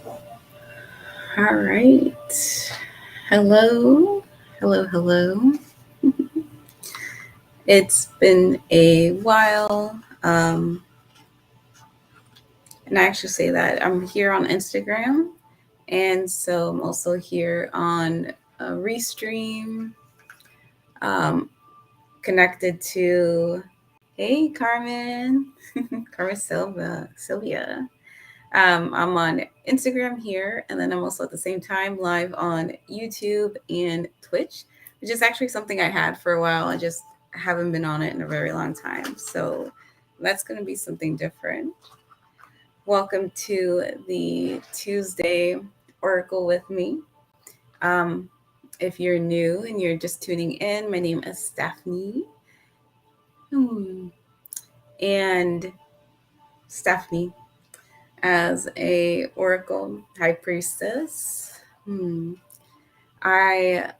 All right. Hello. Hello. It's been a while. And I actually say that I'm here on Instagram. And so I'm also here on Restream, um, connected to, hey, Carmen, Carmen Sylvia. I'm on Instagram here, and then I'm also at the same time live on YouTube and Twitch, which is actually something I had for a while. I just haven't been on it in a very long time. So that's going to be something different. Welcome to the Tuesday Oracle with me. Um, if you're new and you're just tuning in, my name is Stephanie. Hmm. And Stephanie, as a Oracle High Priestess, I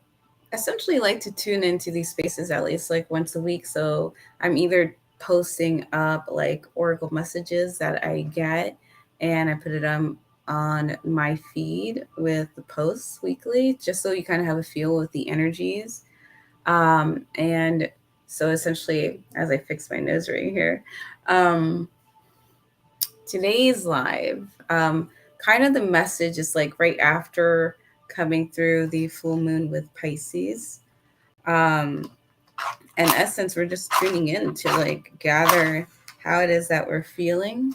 essentially like to tune into these spaces at least like once a week. So I'm either posting up like Oracle messages that I get and I put it on my feed with the posts weekly, just so you kind of have a feel with the energies. And so essentially, as I fix my nose right here, um, today's live, um, kind of the message is like right after coming through the full moon with Pisces. Um, in essence, we're just tuning in to like gather how it is that we're feeling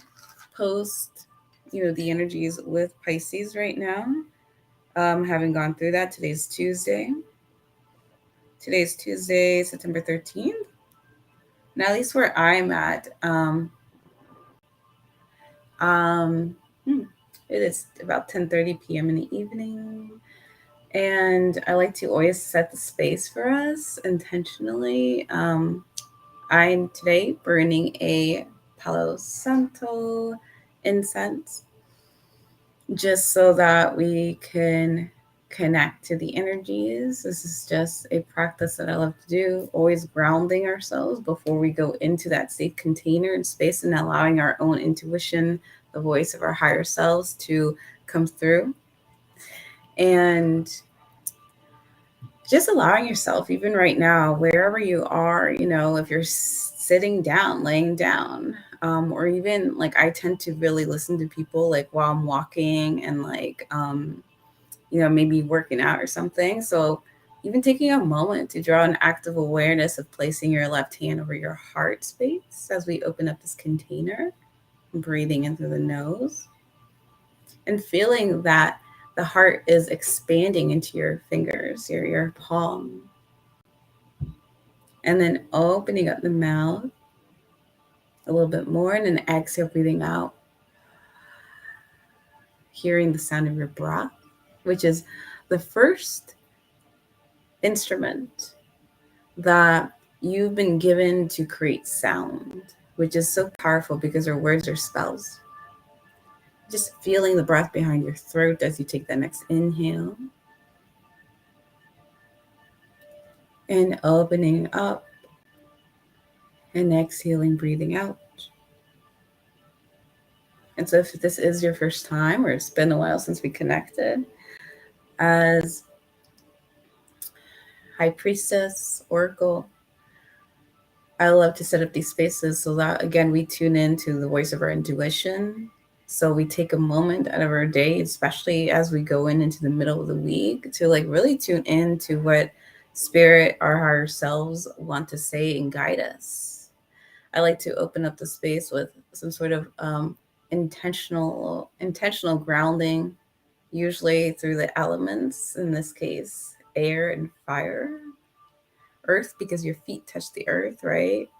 post, the energies with Pisces right now. Having gone through that, today's Tuesday. Today's Tuesday, September 13th. And at least where I'm at, um, hmm, it is about 10:30 p.m. in the evening. And I like to always set the space for us intentionally. I'm today burning a Palo Santo incense just so that we can connect to the energies. This is just a practice that I love to do, always grounding ourselves before we go into that safe container and space and allowing our own intuition, the voice of our higher selves to come through. And just allowing yourself, even right now, wherever you are, if you're sitting down, laying down, or even like I tend to really listen to people like while I'm walking and like, maybe working out or something. So even taking a moment to draw an active awareness of placing your left hand over your heart space as we open up this container, breathing in through the nose and feeling that the heart is expanding into your fingers, your palm, and then opening up the mouth a little bit more, and then exhale, breathing out, hearing the sound of your breath, which is the first instrument that you've been given to create sound, which is so powerful because our words are spells. Just feeling the breath behind your throat as you take that next inhale and opening up and exhaling, breathing out. And so, if this is your first time or it's been a while since we connected, as High Priestess, Oracle, I love to set up these spaces so that, again, we tune into the voice of our intuition. So we take a moment out of our day, especially as we go into the middle of the week, to like really tune into what spirit, our higher selves want to say and guide us. I like to open up the space with some sort of intentional grounding, usually through the elements, in this case, air and fire, earth, because your feet touch the earth, right?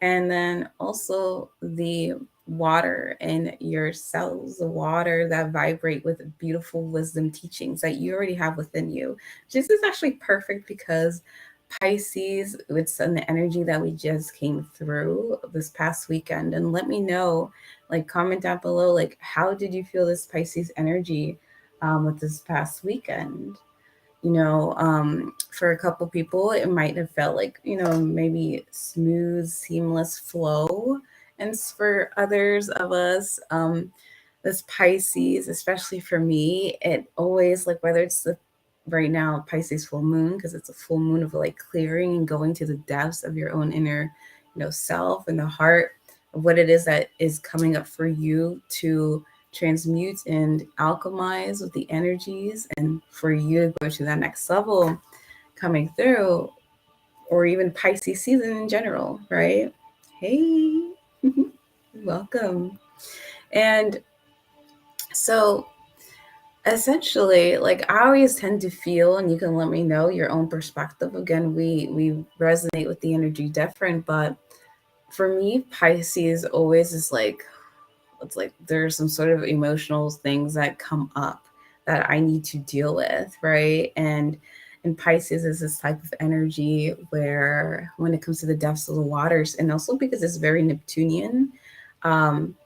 And then also the water in your cells, the water that vibrate with beautiful wisdom teachings that you already have within you. This is actually perfect because Pisces, it's an energy that we just came through this past weekend. And let me know, like, comment down below, like, how did you feel this Pisces energy with this past weekend? For a couple people, it might have felt like, maybe smooth, seamless flow. And for others of us, this Pisces, especially for me, it always, like, whether it's the right now Pisces full moon, because it's a full moon of like clearing and going to the depths of your own inner, self and the heart of what it is that is coming up for you to transmute and alchemize with the energies, and for you to go to that next level coming through, or even Pisces season in general, right? Hey, welcome. And so essentially, like, I always tend to feel, and you can let me know your own perspective. Again, we resonate with the energy different, but for me, Pisces always is like, it's like there's some sort of emotional things that come up that I need to deal with, right? And Pisces is this type of energy where when it comes to the depths of the waters, and also because it's very Neptunian, um,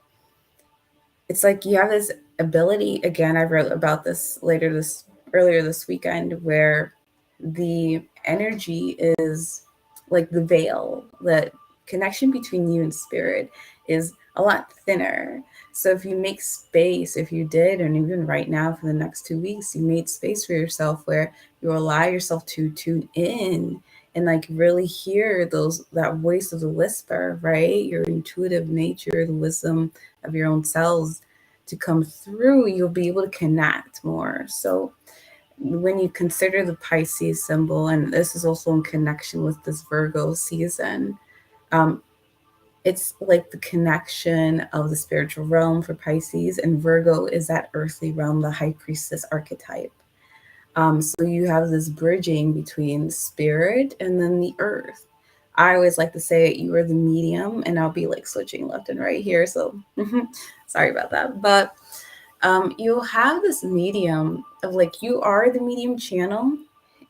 it's like you have this ability. Again, I wrote about this earlier this weekend, where the energy is like the veil, the connection between you and spirit is a lot thinner. So if you make space, if you did, and even right now for the next 2 weeks, you made space for yourself where you allow yourself to tune in and like really hear that voice of the whisper, right? Your intuitive nature, the wisdom of your own selves to come through, you'll be able to connect more. So when you consider the Pisces symbol, and this is also in connection with this Virgo season, um, it's like the connection of the spiritual realm for Pisces, and Virgo is that earthly realm, the high priestess archetype. So you have this bridging between spirit and then the earth. I always like to say you are the medium, and I'll be like switching left and right here. So sorry about that. But you'll have this medium of like you are the medium channel,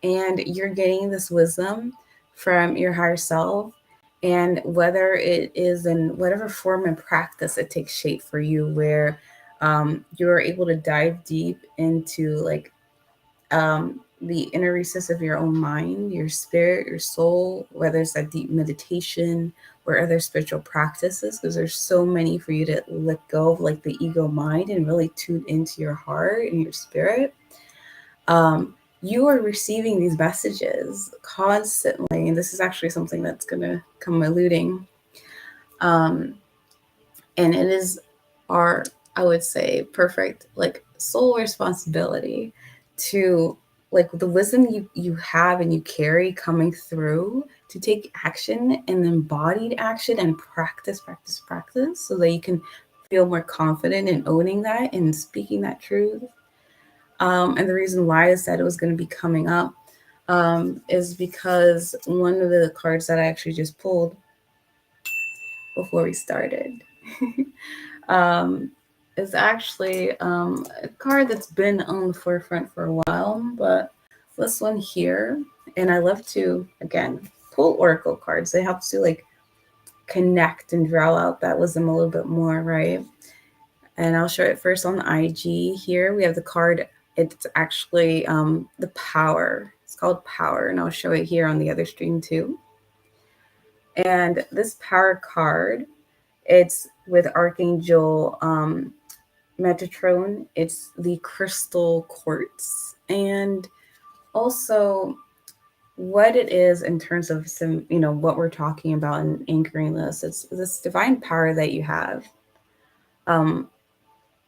and you're getting this wisdom from your higher self. And whether it is in whatever form and practice it takes shape for you, where you're able to dive deep into like the inner recess of your own mind, your spirit, your soul, whether it's that deep meditation or other spiritual practices, because there's so many for you to let go of, like the ego mind, and really tune into your heart and your spirit. Um, you are receiving these messages constantly, and this is actually something that's going to come alluding. Um, and it is our, I would say, perfect like soul responsibility to, like, the wisdom you have and you carry coming through, to take action and embodied action and practice so that you can feel more confident in owning that and speaking that truth. And the reason why I said it was going to be coming up is because one of the cards that I actually just pulled before we started um, is actually a card that's been on the forefront for a while, but this one here, and I love to, again, pull oracle cards. They help to like connect and draw out that wisdom a little bit more, right? And I'll show it first on IG here. We have the card. It's actually the power. It's called power, and I'll show it here on the other stream too. And this power card, it's with Archangel Metatron. It's the crystal quartz. And also what it is in terms of some, what we're talking about and anchoring this, it's this divine power that you have. Um,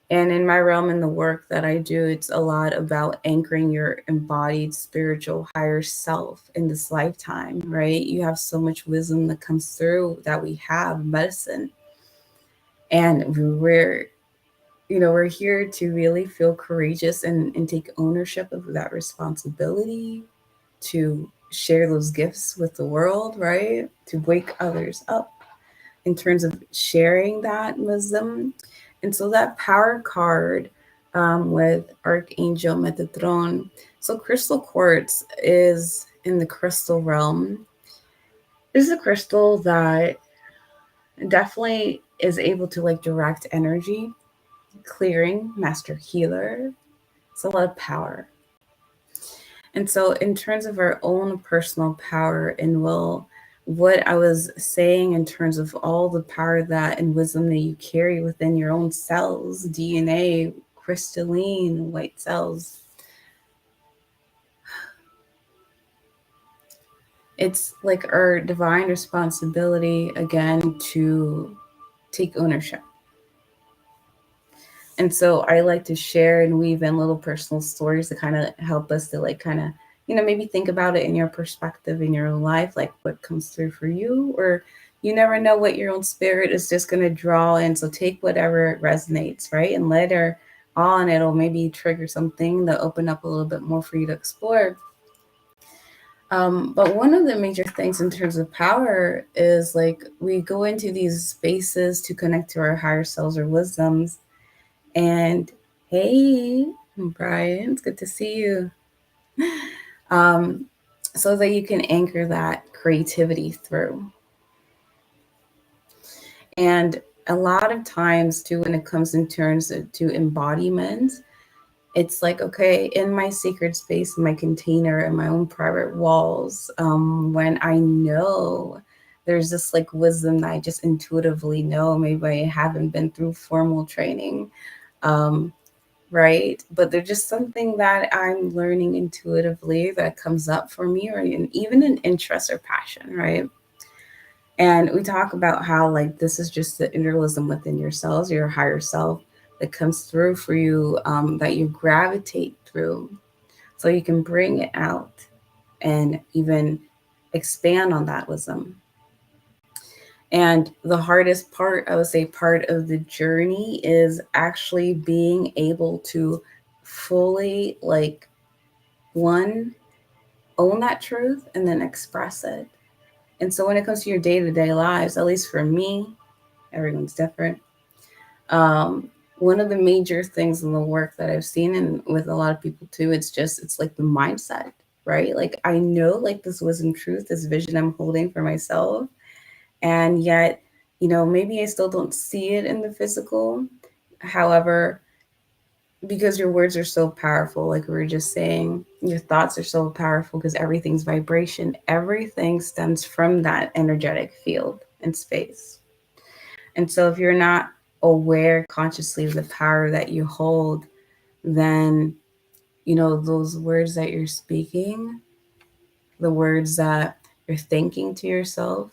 and in my realm, in the work that I do, it's a lot about anchoring your embodied spiritual higher self in this lifetime, right? You have so much wisdom that comes through that we have medicine. And we're here to really feel courageous and take ownership of that responsibility, to share those gifts with the world, right? To wake others up in terms of sharing that wisdom. And so that power card with Archangel Metatron. So crystal quartz is in the crystal realm. This is a crystal that definitely is able to like direct energy, clearing, master healer. It's a lot of power. And so in terms of our own personal power and will, what I was saying in terms of all the power that and wisdom that you carry within your own cells, DNA, crystalline white cells. It's like our divine responsibility again to take ownership. And so I like to share and weave in little personal stories to kind of help us to like kind of, maybe think about it in your perspective in your own life, like what comes through for you, or you never know what your own spirit is just going to draw in. So take whatever resonates, right? And later on, it'll maybe trigger something to open up a little bit more for you to explore. But one of the major things in terms of power is like we go into these spaces to connect to our higher selves or wisdoms. And hey, Brian, it's good to see you. Um, so that you can anchor that creativity through. And a lot of times, too, when it comes in terms of, to embodiment, it's like, okay, in my secret space, in my container, in my own private walls, when I know there's this like wisdom that I just intuitively know, maybe I haven't been through formal training, um, right? But there's just something that I'm learning intuitively that comes up for me, or even an interest or passion, right? And we talk about how like this is just the inner wisdom within yourselves, your higher self that comes through for you, that you gravitate through, so you can bring it out and even expand on that wisdom. And the hardest part, I would say, part of the journey is actually being able to fully, like, one, own that truth and then express it. And so when it comes to your day to day lives, at least for me, everyone's different. Um, One of the major things in the work that I've seen and with a lot of people too, it's like the mindset, right? Like I know like this wisdom truth, this vision I'm holding for myself, and yet maybe I still don't see it in the physical. However, because your words are so powerful, like we were just saying, your thoughts are so powerful because everything's vibration, everything stems from that energetic field and space. And so if you're not aware consciously of the power that you hold, then those words that you're speaking, the words that you're thinking to yourself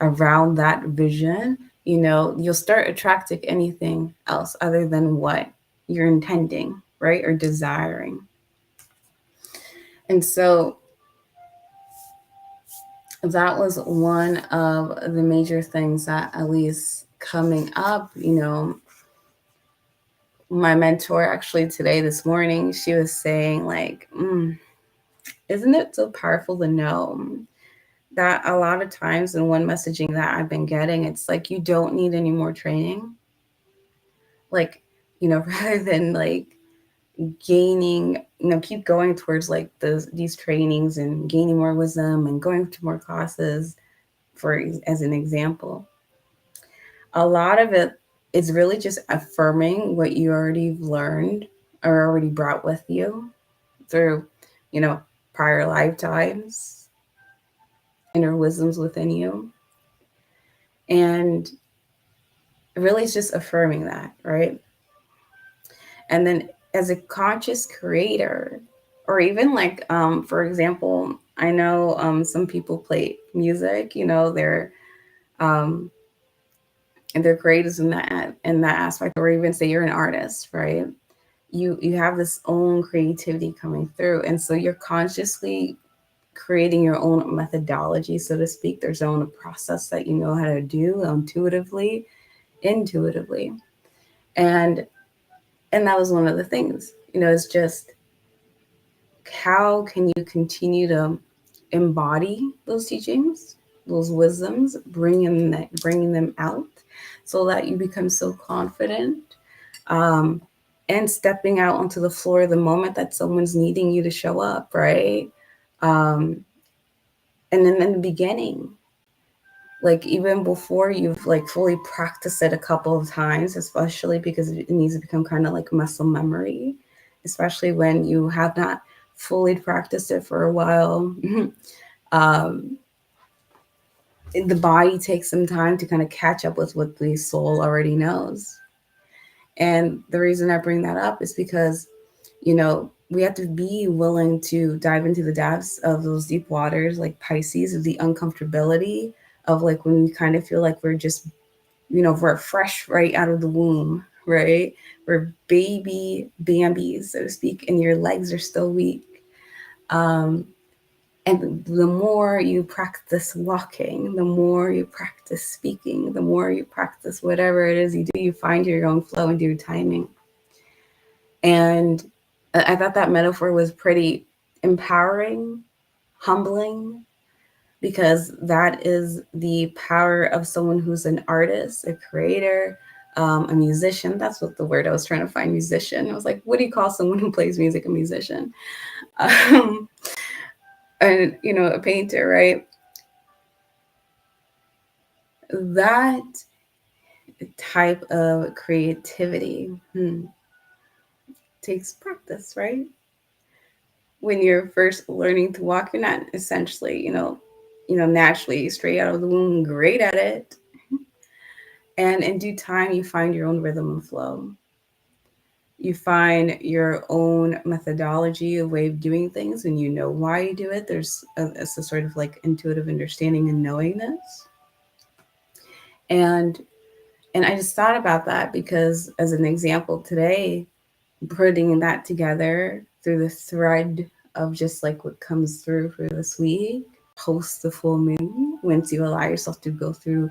around that vision, you'll start attracting anything else other than what you're intending, right? Or desiring. And so that was one of the major things that, at least coming up, my mentor actually today, this morning, she was saying, like, isn't it so powerful to know that a lot of times in one messaging that I've been getting, it's like you don't need any more training. Like, rather than like gaining, keep going towards like these trainings and gaining more wisdom and going to more classes, for as an example. A lot of it is really just affirming what you already learned or already brought with you through, you know, prior lifetimes, inner wisdoms within you. And really it's just affirming that, right? And then as a conscious creator, or even like for example, I know some people play music, um and they're creators in that aspect, or even say you're an artist, right? You have this own creativity coming through, and so you're consciously creating your own methodology, so to speak. There's your own process that you know how to do intuitively. And and that was one of the things, it's just how can you continue to embody those teachings, those wisdoms, bringing them out, so that you become so confident, um, and stepping out onto the floor the moment that someone's needing you to show up, right? Um, and then in the beginning, like even before you've like fully practiced it a couple of times, especially because it needs to become kind of like muscle memory, especially when you have not fully practiced it for a while. um, the body takes some time to kind of catch up with what the soul already knows. And the reason I bring that up is because, we have to be willing to dive into the depths of those deep waters, like Pisces, of the uncomfortability of like when we kind of feel like we're just, we're fresh right out of the womb, right? We're baby Bambies, so to speak, and your legs are still weak. Um, and the more you practice walking, the more you practice speaking, the more you practice whatever it is you do, you find your own flow and do timing. And I thought that metaphor was pretty empowering, humbling, because that is the power of someone who's an artist, a creator, a musician. That's what the word I was trying to find, musician. I was like, what do you call someone who plays music a musician? Um, and, a painter, right? That type of creativity takes practice, right? When you're first learning to walk, you're not essentially, naturally straight out of the womb great at it. And in due time, you find your own rhythm and flow. You find your own methodology, a way of doing things, and you know why you do it. It's a sort of like intuitive understanding and knowingness. And I just thought about that because, as an example, today, putting that together through the thread of just like what comes through for this week, post the full moon, once you allow yourself to go through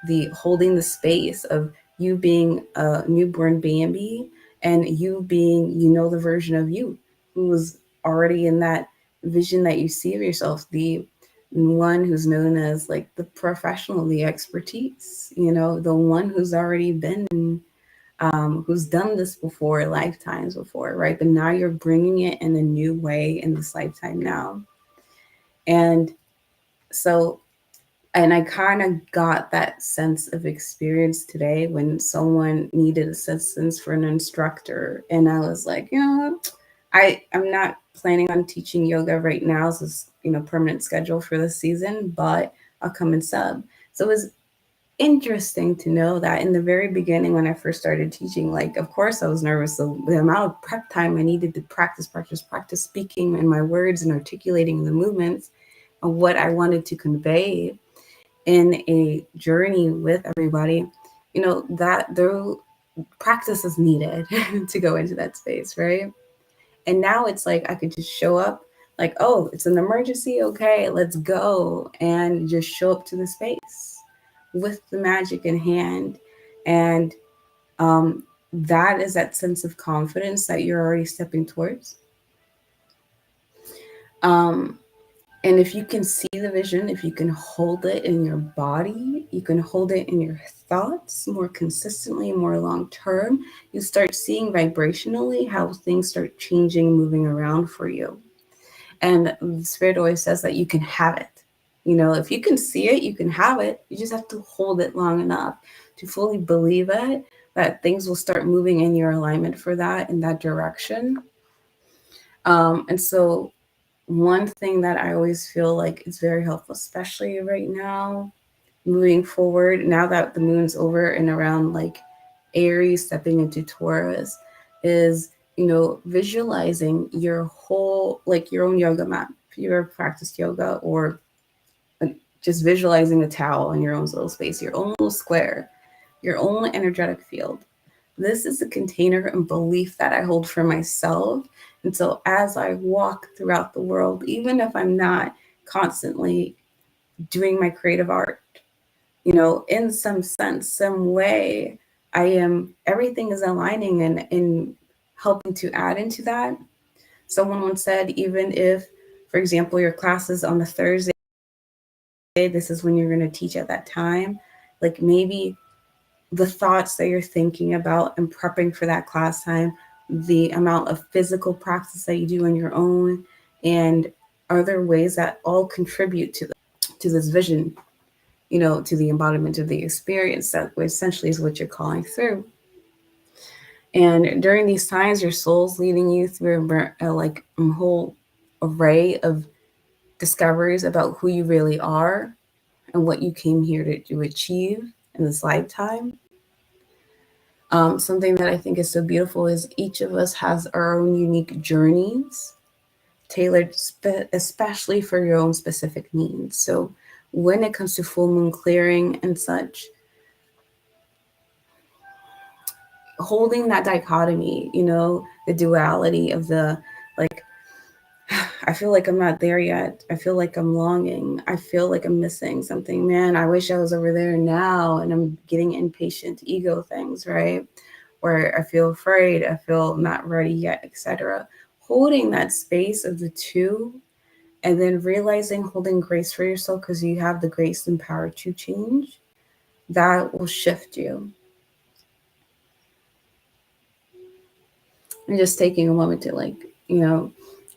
the holding the space of you being a newborn Bambi and you being, the version of you who was already in that vision that you see of yourself, the one who's known as like the professional, the expertise, the one who's already been, who's done this before, lifetimes before, right? But now you're bringing it in a new way in this lifetime now. And so, and I kind of got that sense of experience today when someone needed assistance for an instructor. And I was like, I'm not planning on teaching yoga right now as this, permanent schedule for this season, but I'll come and sub. So it was interesting to know that in the very beginning when I first started teaching, like, of course I was nervous. The amount of prep time I needed to practice speaking and my words and articulating the movements of what I wanted to convey in a journey with everybody, that there practice is needed to go into that space, right? And now it's like I could just show up, like, oh, it's an emergency, okay, let's go, and just show up to the space with the magic in hand. And um, that is that sense of confidence that you're already stepping towards. Um, and if you can see the vision, if you can hold it in your body, you can hold it in your thoughts more consistently, more long term, you start seeing vibrationally how things start changing, moving around for you. And the spirit always says that you can have it. If you can see it, you can have it. You just have to hold it long enough to fully believe it, that things will start moving in your alignment for that, in that direction. And so one thing that I always feel like is very helpful, especially right now, moving forward, now that the moon's over and around like Aries stepping into Taurus, is, visualizing your whole, like your own yoga mat. If you ever practiced yoga, or just visualizing a towel in your own little space, your own little square, your own energetic field. This is a container and belief that I hold for myself. And so as I walk throughout the world, even if I'm not constantly doing my creative art, in some sense, some way, everything is aligning and helping to add into that. Someone once said, even if, for example, your class is on the Thursday, this is when you're going to teach at that time, like maybe the thoughts that you're thinking about and prepping for that class time, the amount of physical practice that you do on your own, and other ways that all contribute to this vision, to the embodiment of the experience that essentially is what you're calling through. And during these times, your soul's leading you through a whole array of discoveries about who you really are and what you came here to achieve in this lifetime. Something that I think is so beautiful is each of us has our own unique journeys, tailored especially for your own specific needs. So when it comes to full moon clearing and such, holding that dichotomy, the duality of the, like, I feel like I'm not there yet. I feel like I'm longing. I feel like I'm missing something. Man, I wish I was over there now. And I'm getting impatient ego things, right? Where I feel afraid, I feel not ready yet, etc. Holding that space of the two, and then realizing, holding grace for yourself because you have the grace and power to change, that will shift you. And just taking a moment to, like,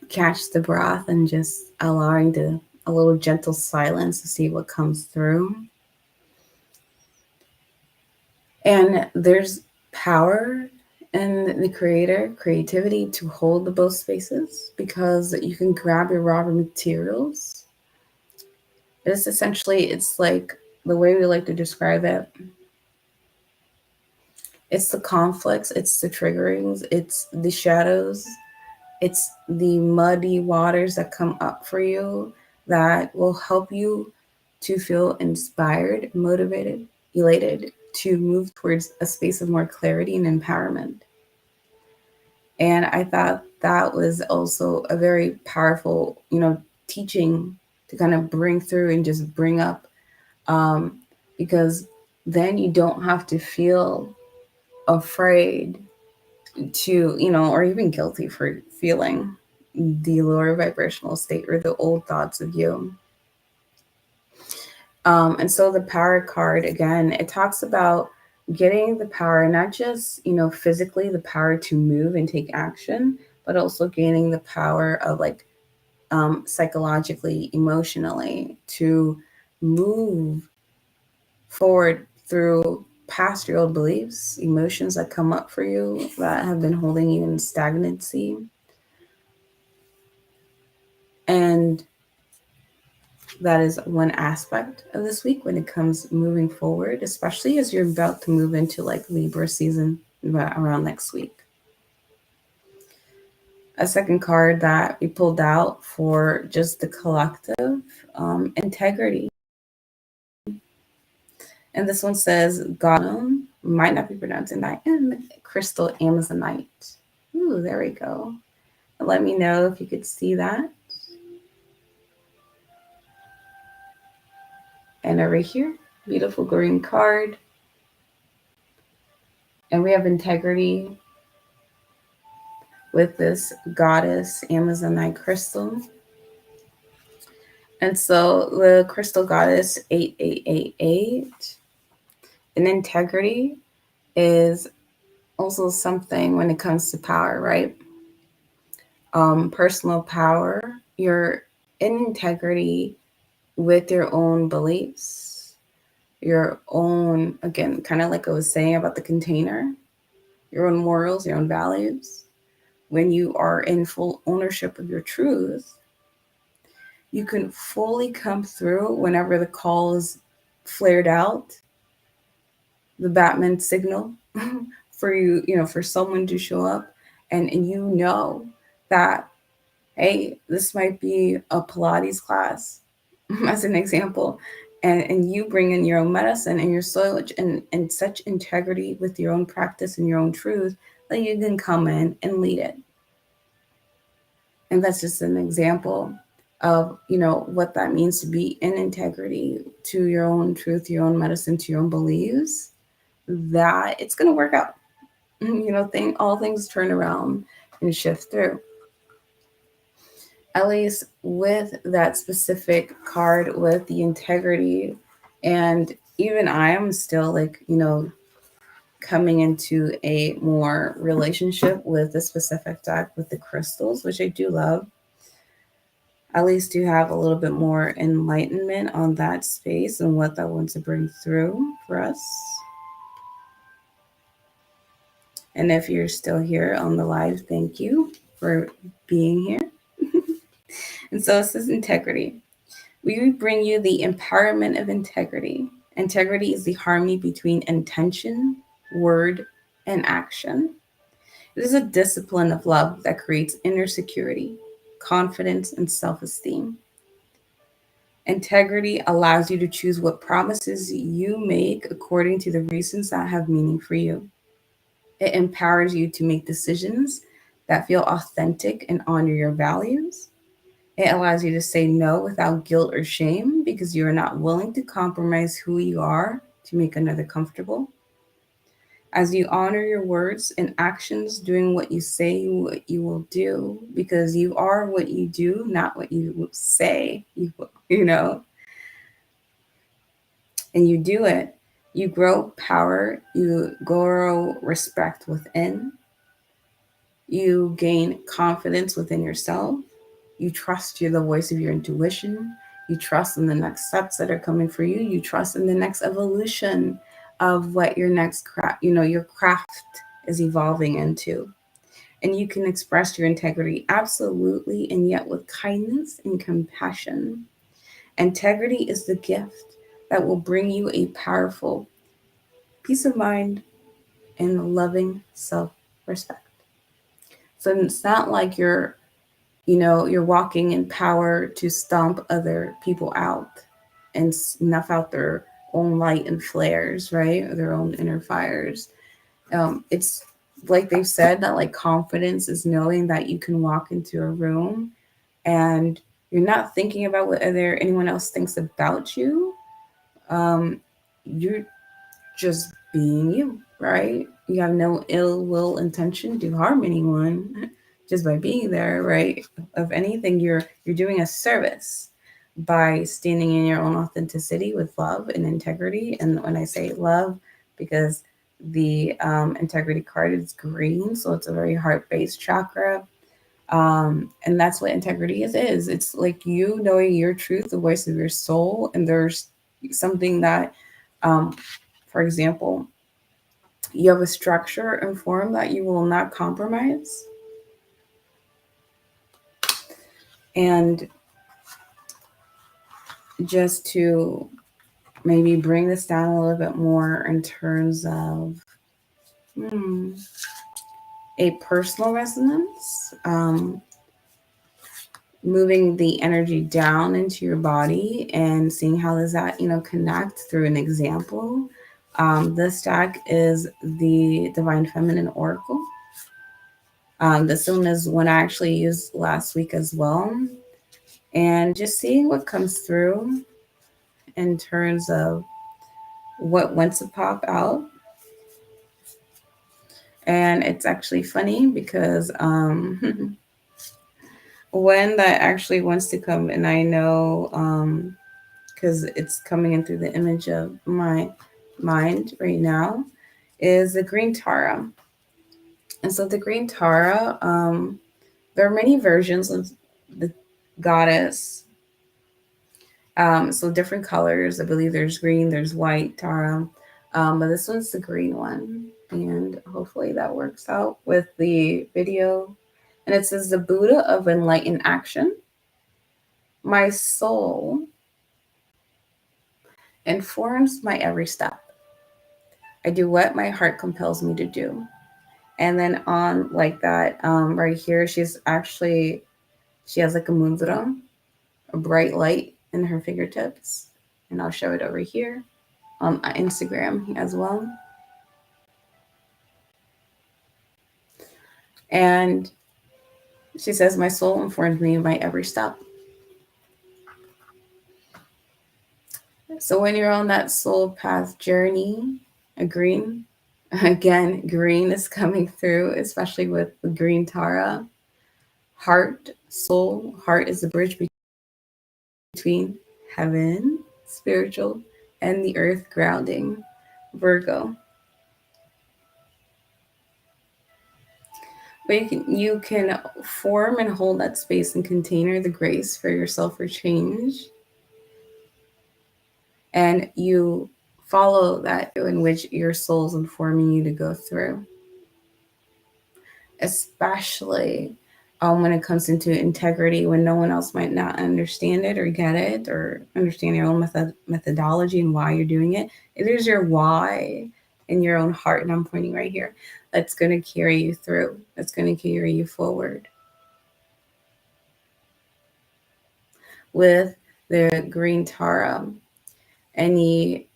catch the breath and just allowing a little gentle silence to see what comes through. And there's power in the creativity to hold the both spaces, because you can grab your raw materials. It's like the way we like to describe it. It's the conflicts, it's the triggerings, it's the shadows, it's the muddy waters that come up for you that will help you to feel inspired, motivated, elated to move towards a space of more clarity and empowerment. And I thought that was also a very powerful, teaching to kind of bring through and just bring up, because then you don't have to feel afraid to, or even guilty for feeling the lower vibrational state or the old thoughts of you. And so the power card, again, it talks about getting the power, not just, physically the power to move and take action, but also gaining the power of, like, psychologically, emotionally, to move forward through past your old beliefs, emotions that come up for you that have been holding you in stagnancy. And that is one aspect of this week when it comes moving forward, especially as you're about to move into, like, Libra season around next week. A second card that we pulled out for just the collective, integrity. And this one says, God might not be pronouncing that, and crystal Amazonite. Ooh, there we go. Let me know if you could see that. And over here, beautiful green card. And we have integrity with this goddess Amazonite crystal. And so the crystal goddess 8888, and integrity is also something when it comes to power, right? Personal power, you're in integrity with your own beliefs, your own, again, kind of like I was saying about the container, your own morals, your own values. When you are in full ownership of your truth, you can fully come through whenever the call is flared out, the Batman signal for you, for someone to show up, and you know that, hey, this might be a Pilates class, as an example, and you bring in your own medicine and your soul and such integrity with your own practice and your own truth that you can come in and lead it. And that's just an example of, what that means to be in integrity to your own truth, your own medicine, to your own beliefs, that it's going to work out. All things turn around and shift through. At least with that specific card, with the integrity. And even I am still, like, coming into a more relationship with the specific deck with the crystals, which I do love. At least do have a little bit more enlightenment on that space and what that wants to bring through for us. And if you're still here on the live, thank you for being here. And so this is integrity. We bring you the empowerment of integrity. Integrity is the harmony between intention, word, and action. It is a discipline of love that creates inner security, confidence, and self esteem. Integrity allows you to choose what promises you make according to the reasons that have meaning for you. It empowers you to make decisions that feel authentic and honor your values. It allows you to say no without guilt or shame because you are not willing to compromise who you are to make another comfortable. As you honor your words and actions, doing what you say what you will do, because you are what you do, not what you say you know, and you do it, you grow power, you grow respect within, you gain confidence within yourself. You trust you're the voice of your intuition. You trust in the next steps that are coming for you. You trust in the next evolution of what your next craft, your craft is evolving into. And you can express your integrity absolutely and yet with kindness and compassion. Integrity is the gift that will bring you a powerful peace of mind and loving self respect. So it's not like you're walking in power to stomp other people out and snuff out their own light and flares, right? Or their own inner fires. It's like they've said that like confidence is knowing that you can walk into a room and you're not thinking about what anyone else thinks about you. You're just being you, right? You have no ill will intention to harm anyone just by being there, right? Of anything, you're doing a service by standing in your own authenticity with love and integrity. And when I say love, because the integrity card is green, so it's a very heart-based chakra. And that's what integrity is. It's like you knowing your truth, the voice of your soul, and there's something that um, for example, you have a structure and form that you will not compromise. And just to maybe bring this down a little bit more in terms of hmm, a personal resonance, moving the energy down into your body and seeing how does that, connect through an example. This deck is the Divine Feminine Oracle. This one is one I actually used last week as well. And just seeing what comes through in terms of what wants to pop out. And it's actually funny because when that actually wants to come, and I know because it's coming in through the image of my mind right now, is the Green Tara. And so the Green Tara, there are many versions of the goddess. So different colors. I believe there's green, there's white Tara, but this one's the green one, and hopefully that works out with the video. And it says, "The Buddha of enlightened action. My soul informs my every step. I do what my heart compels me to do." And then on like that, right here, she has like a mudra, a bright light in her fingertips, and I'll show it over here on Instagram as well. And she says, "My soul informs me of my every step." So when you're on that soul path journey, a green, again, green is coming through, especially with the Green Tara. Heart, soul, heart is the bridge between heaven, spiritual, and the earth grounding. Virgo. But you can form and hold that space and container the grace for yourself for change, and you follow that in which your soul's informing you to go through. Especially when it comes into integrity, when no one else might not understand it or get it or understand your own methodology and why you're doing it. It is your why in your own heart, and I'm pointing right here, that's going to carry you through, that's going to carry you forward. With the green Tara, any,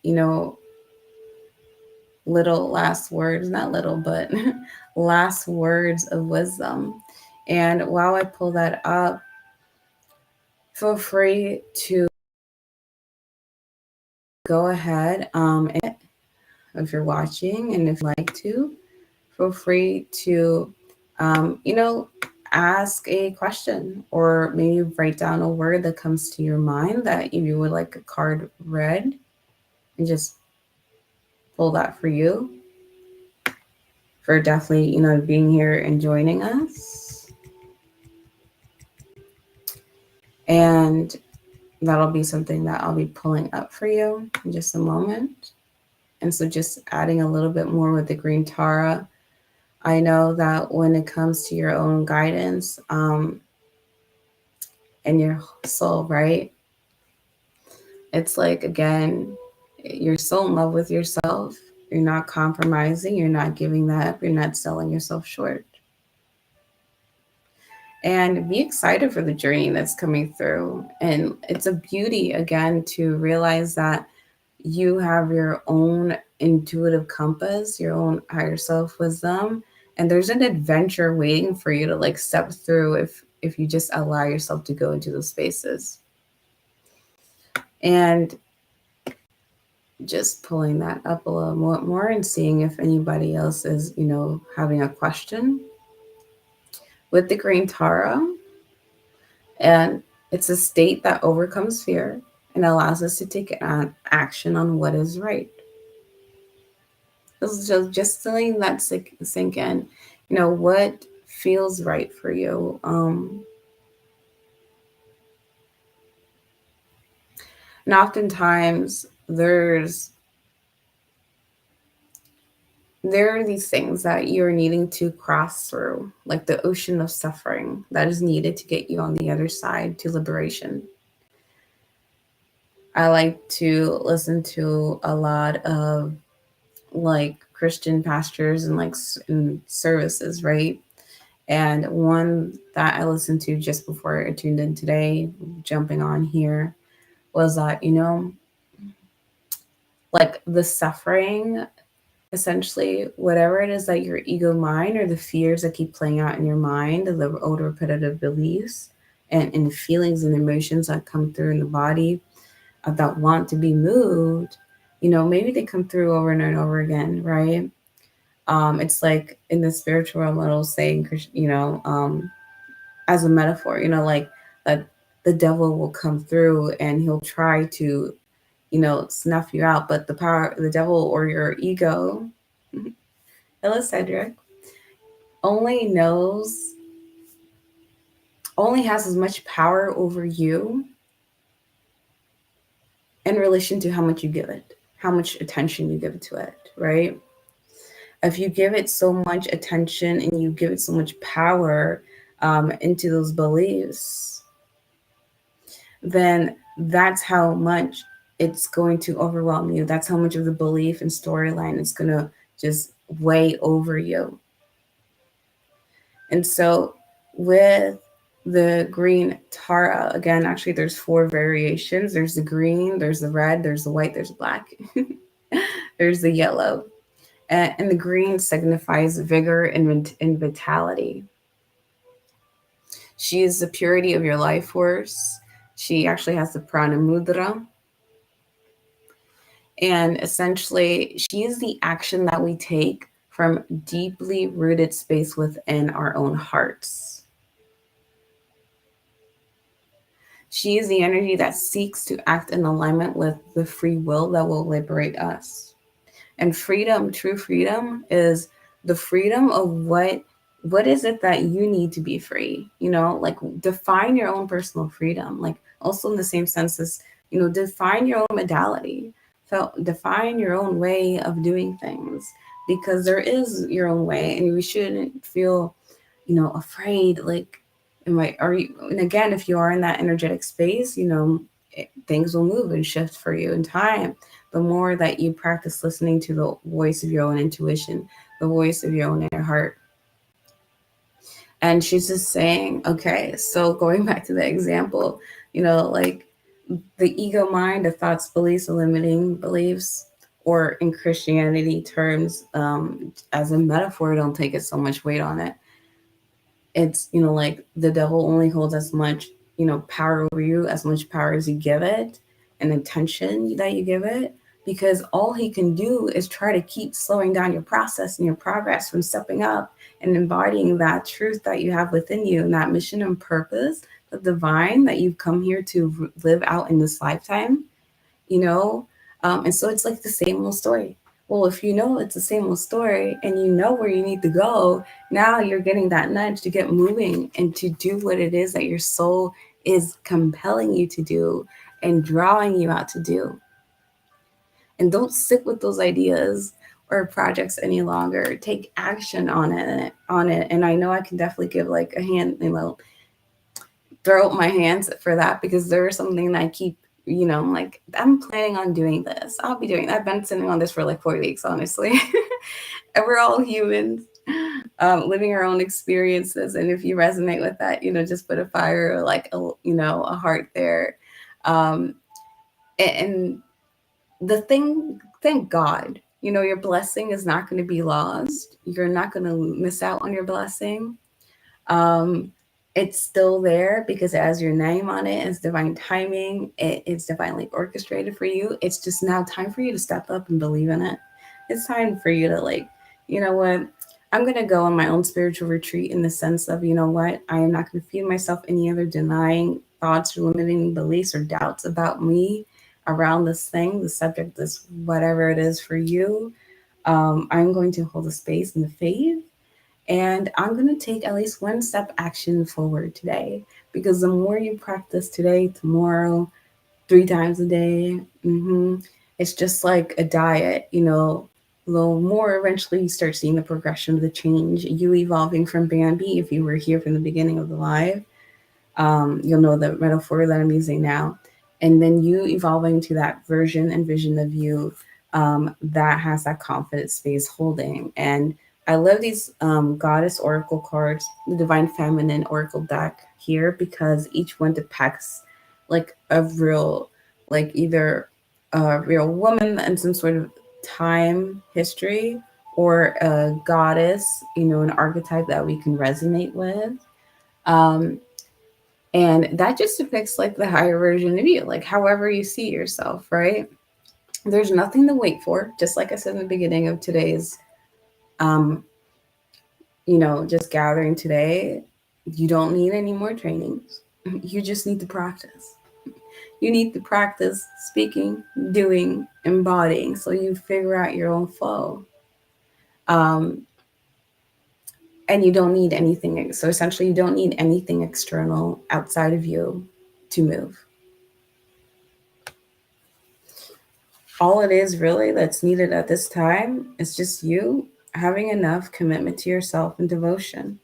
little last words, not little, but last words of wisdom. And while I pull that up, feel free to go ahead, if you're watching, and if you like to, feel free to, ask a question, or maybe write down a word that comes to your mind that you would like a card read, and just pull that for you. For definitely, being here and joining us. And that'll be something that I'll be pulling up for you in just a moment. And so just adding a little bit more with the green Tara. I know that when it comes to your own guidance, and your soul, right? It's like, again, you're so in love with yourself. You're not compromising. You're not giving that up. You're not selling yourself short. And be excited for the journey that's coming through. And it's a beauty, again, to realize that you have your own intuitive compass, your own higher self wisdom, and there's an adventure waiting for you to like step through if you just allow yourself to go into those spaces. And just pulling that up a little more and seeing if anybody else is, having a question with the green Tara. And it's a state that overcomes fear and allows us to take action on what is right. This is just letting that sink in. What feels right for you. And oftentimes there are these things that you're needing to cross through, like the ocean of suffering that is needed to get you on the other side to liberation. I like to listen to a lot of like Christian pastors and like in services, right? And one that I listened to just before I tuned in today, jumping on here, was that, like the suffering, essentially, whatever it is that your ego mind or the fears that keep playing out in your mind, the old repetitive beliefs and feelings and emotions that come through in the body that want to be moved, maybe they come through over and over again, right? It's like in the spiritual realm, it'll say, as a metaphor, like that the devil will come through and he'll try to, snuff you out. But the devil or your ego, hello, Cedric, only has as much power over you in relation to how much you give it, how much attention you give to it, right? If you give it so much attention and you give it so much power into those beliefs, then that's how much it's going to overwhelm you. That's how much of the belief and storyline is going to just weigh over you. And so with the green Tara, again, actually there's 4 variations. There's the green, there's the red, there's the white, there's the black, there's the yellow. And the green signifies vigor and vitality. She is the purity of your life force. She actually has the prana mudra. And essentially, she is the action that we take from deeply rooted space within our own hearts. She is the energy that seeks to act in alignment with the free will that will liberate us. And freedom, true freedom, is the freedom of what is it that you need to be free, like define your own personal freedom, like also in the same sense as, define your own modality. So define your own way of doing things, because there is your own way, and we shouldn't feel, afraid, like are you, and again, if you are in that energetic space, things will move and shift for you in time. The more that you practice listening to the voice of your own intuition, the voice of your own inner heart. And she's just saying, okay, so going back to the example, like the ego mind, the thoughts, beliefs, the limiting beliefs, or in Christianity terms, as a metaphor, don't take it so much weight on it. It's, like the devil only holds as much, power over you, as much power as you give it, and attention that you give it, because all he can do is try to keep slowing down your process and your progress from stepping up and embodying that truth that you have within you, and that mission and purpose, the divine that you've come here to live out in this lifetime, you know? And so it's like the same old story. Well, if you know it's the same old story and you know where you need to go, now you're getting that nudge to get moving and to do what it is that your soul is compelling you to do and drawing you out to do. And don't sit with those ideas or projects any longer. Take action on it. And I know I can definitely give like a hand, throw up my hands for that, because there's something that I keep, I'm like, I'm planning on doing this. I'll be doing that. I've been sitting on this for like 4 weeks, honestly. And we're all humans, living our own experiences. And if you resonate with that, just put a fire, like a heart there. And the thing, thank God, your blessing is not going to be lost. You're not going to miss out on your blessing. Um, it's still there because it has your name on it. It's divine timing. It's divinely orchestrated for you. It's just now time for you to step up and believe in it. It's time for you to, like, you know what? I'm going to go on my own spiritual retreat, in the sense of, what? I am not going to feed myself any other denying thoughts or limiting beliefs or doubts about me around this thing, the subject, this whatever it is for you. I'm going to hold a space in the faith, and I'm going to take at least one step action forward today, because the more you practice today, tomorrow, 3 times a day, it's just like a diet, the more eventually you start seeing the progression of the change, you evolving from Bambi. If you were here from the beginning of the live, you'll know the metaphor that I'm using now. And then you evolving to that version and vision of you, that has that confident space holding. And I love these goddess oracle cards, the divine feminine oracle deck here, because each one depicts like a real, like either a real woman and some sort of time history, or a goddess, an archetype that we can resonate with. Um, and that just depicts like the higher version of you, like however you see yourself, right? There's nothing to wait for, just like I said in the beginning of today's um just gathering today. You don't need any more trainings. You just need to practice. You need to practice speaking, doing, embodying, so you figure out your own flow. um and you don't need anything, so essentially you don't need anything external outside of you to move. All it is really that's needed at this time is just you having enough commitment to yourself and devotion.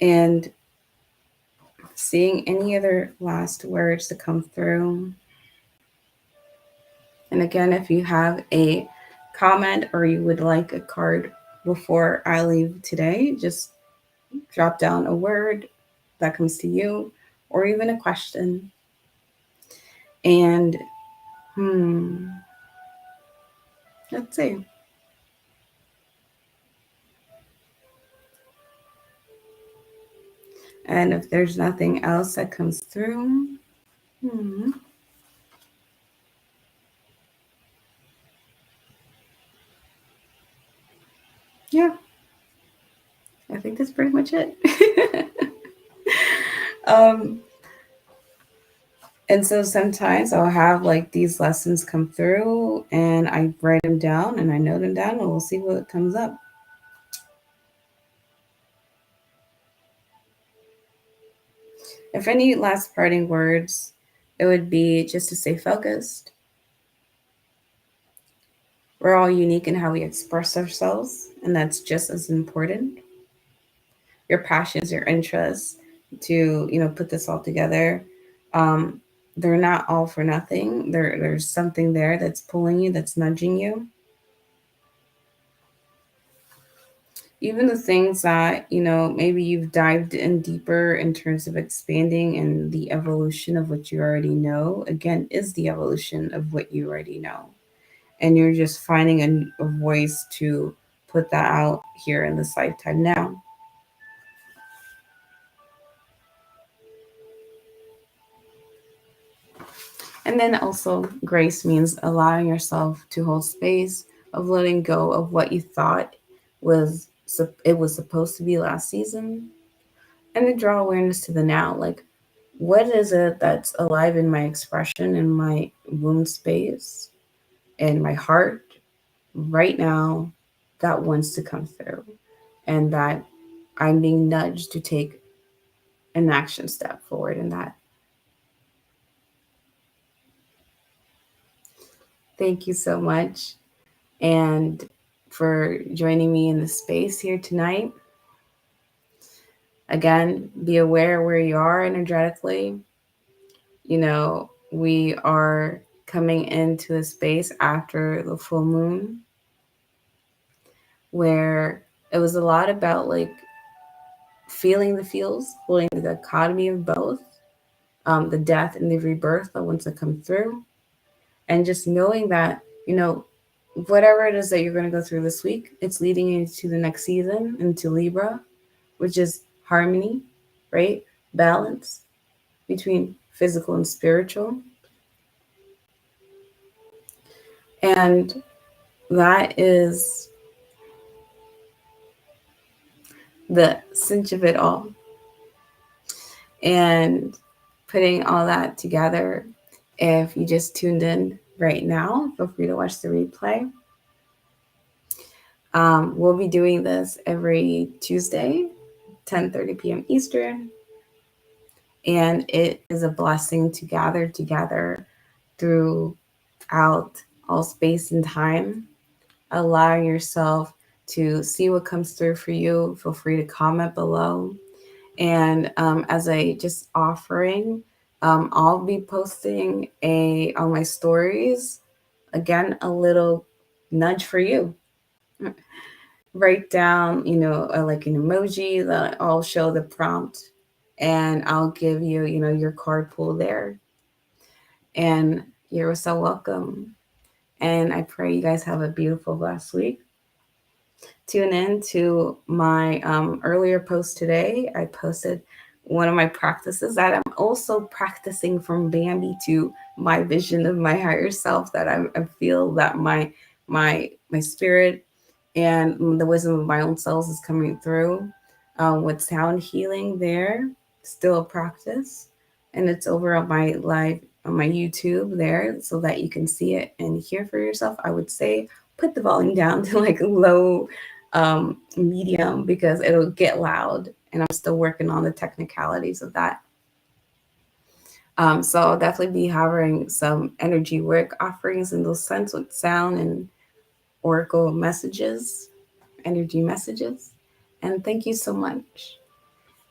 And seeing any other last words to come through. And again, if you have a comment or you would like a card before I leave today, just drop down a word that comes to you, or even a question. And let's see. And if there's nothing else that comes through, yeah, I think that's pretty much it. um, and so sometimes I'll have like these lessons come through, and I write them down and I note them down, and we'll see what comes up. If any last parting words, it would be just to stay focused. We're all unique in how we express ourselves, and that's just as important. your passions, your interests to, put this all together. Um, they're not all for nothing. There's something there that's pulling you, that's nudging you. Even the things that, maybe you've dived in deeper in terms of expanding and the evolution of what you already know, again, is the evolution of what you already know. And you're just finding a voice to put that out here in this lifetime now. And then also, grace means allowing yourself to hold space, of letting go of what you thought was it was supposed to be last season, and to draw awareness to the now. Like, what is it that's alive in my expression, in my womb space, in my heart right now that wants to come through, and that I'm being nudged to take an action step forward in that. Thank you so much. And for joining me in the space here tonight. Again, be aware where you are energetically. We are coming into a space after the full moon where it was a lot about like feeling the feels, holding the dichotomy of both, the death and the rebirth that wants to come through, and just knowing that, whatever it is that you're going to go through this week, it's leading you to the next season, into Libra, which is harmony, right? Balance between physical and spiritual. And that is the cinch of it all. And putting all that together, if you just tuned in right now, feel free to watch the replay. We'll be doing this every Tuesday, 10:30 p.m. Eastern. And it is a blessing to gather together throughout all space and time. Allow yourself to see what comes through for you. Feel free to comment below. And as a just offering, I'll be posting on my stories, again, a little nudge for you. Write down, like an emoji that I'll show the prompt, and I'll give you, your card pool there. And you're so welcome. And I pray you guys have a beautiful last week. Tune in to my earlier post today. I posted one of my practices that I'm also practicing from Bambi to my vision of my higher self, that I feel that my spirit and the wisdom of my own selves is coming through, with sound healing there, still a practice. And it's over on my live, on my YouTube there, so that you can see it and hear for yourself. I would say put the volume down to like low, medium, because it'll get loud, and I'm still working on the technicalities of that. So I'll definitely be having some energy work offerings in those sense with sound and oracle messages, energy messages. And thank you so much.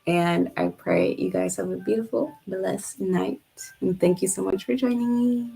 And I pray you guys have a beautiful, blessed night. And thank you so much for joining me.